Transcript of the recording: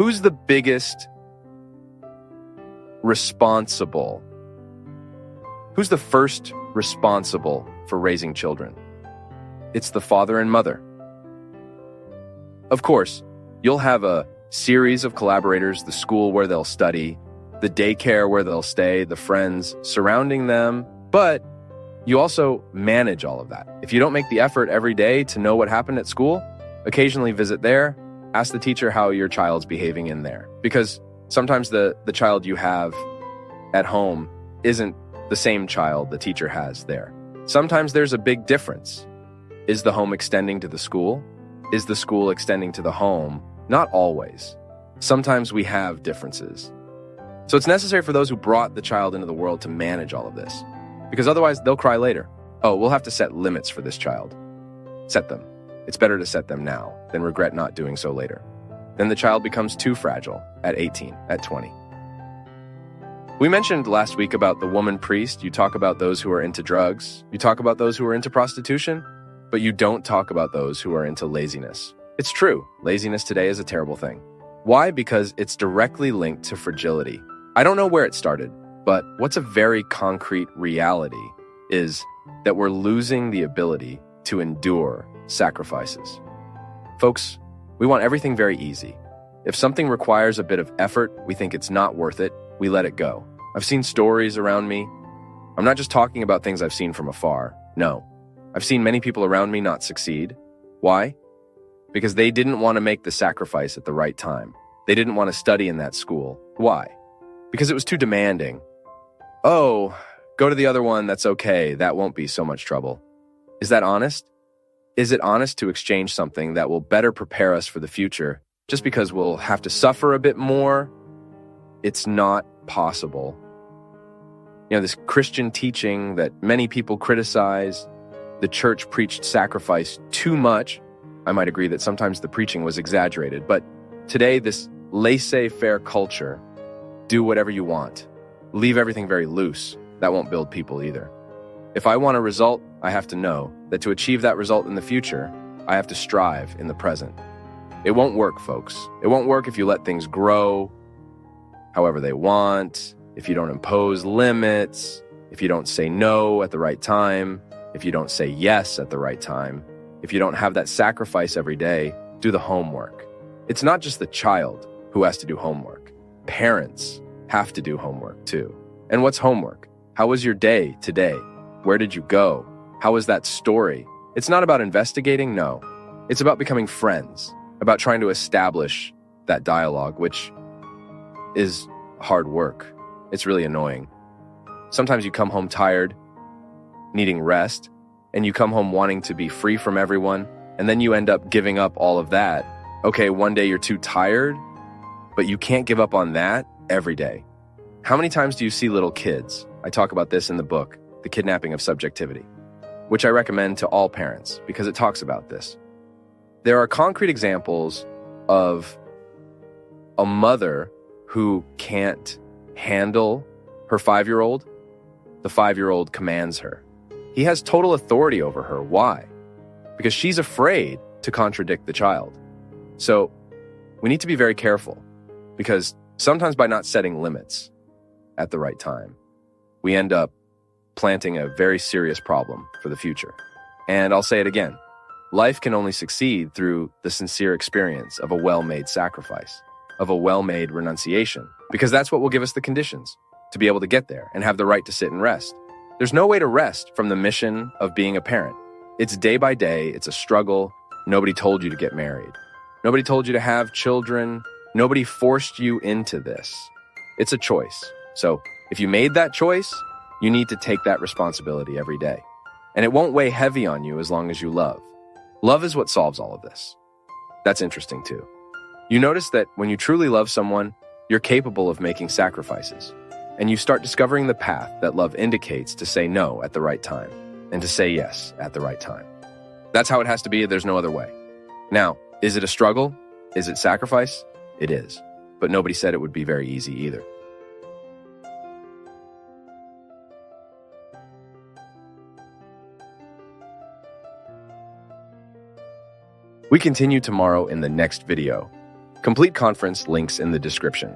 Who's the biggest responsible? Who's the first responsible for raising children? It's the father and mother. Of course, you'll have a series of collaborators, the school where they'll study, the daycare where they'll stay, the friends surrounding them, but you also manage all of that. If you don't make the effort every day to know what happened at school, occasionally visit there, ask the teacher how your child's behaving in there. Because sometimes the child you have at home isn't the same child the teacher has there. Sometimes there's a big difference. Is the home extending to the school? Is the school extending to the home? Not always. Sometimes we have differences. So it's necessary for those who brought the child into the world to manage all of this, because otherwise they'll cry later. Oh, we'll have to set limits for this child. Set them. It's better to set them now than regret not doing so later. Then the child becomes too fragile at 18, at 20. We mentioned last week about the woman priest. You talk about those who are into drugs. You talk about those who are into prostitution, but you don't talk about those who are into laziness. It's true. Laziness today is a terrible thing. Why? Because it's directly linked to fragility. I don't know where it started, but what's a very concrete reality is that we're losing the ability to endure sacrifices. Folks, we want everything very easy. If something requires a bit of effort, we think it's not worth it, we let it go. I've seen stories around me. I'm not just talking about things I've seen from afar. No. I've seen many people around me not succeed. Why? Because they didn't want to make the sacrifice at the right time. They didn't want to study in that school. Why? Because it was too demanding. Oh, go to the other one, that's okay. That won't be so much trouble. Is that honest? Is it honest to exchange something that will better prepare us for the future just because we'll have to suffer a bit more? It's not possible. You know, this Christian teaching that many people criticize, the church preached sacrifice too much. I might agree that sometimes the preaching was exaggerated, but today this laissez-faire culture, do whatever you want, leave everything very loose, that won't build people either. If I want a result, I have to know that to achieve that result in the future, I have to strive in the present. It won't work, folks. It won't work if you let things grow however they want, if you don't impose limits, if you don't say no at the right time, if you don't say yes at the right time, if you don't have that sacrifice every day, do the homework. It's not just the child who has to do homework. Parents have to do homework too. And what's homework? How was your day today? Where did you go? How was that story? It's not about investigating, no. It's about becoming friends, about trying to establish that dialogue, which is hard work. It's really annoying. Sometimes you come home tired, needing rest, and you come home wanting to be free from everyone, and then you end up giving up all of that. Okay, one day you're too tired, but you can't give up on that every day. How many times do you see little kids? I talk about this in the book, The Kidnapping of Subjectivity, which I recommend to all parents because it talks about this. There are concrete examples of a mother who can't handle her 5-year-old. The 5-year-old commands her. He has total authority over her. Why? Because she's afraid to contradict the child. So we need to be very careful because sometimes by not setting limits at the right time, we end up planting a very serious problem for the future. And I'll say it again. Life can only succeed through the sincere experience of a well-made sacrifice, of a well-made renunciation, because that's what will give us the conditions to be able to get there and have the right to sit and rest. There's no way to rest from the mission of being a parent. It's day by day. It's a struggle. Nobody told you to get married. Nobody told you to have children. Nobody forced you into this. It's a choice. So if you made that choice, you need to take that responsibility every day. And it won't weigh heavy on you as long as you love. Love is what solves all of this. That's interesting too. You notice that when you truly love someone, you're capable of making sacrifices. And you start discovering the path that love indicates to say no at the right time and to say yes at the right time. That's how it has to be. There's no other way. Now, is it a struggle? Is it sacrifice? It is. But nobody said it would be very easy either. We continue tomorrow in the next video. Complete conference links in the description.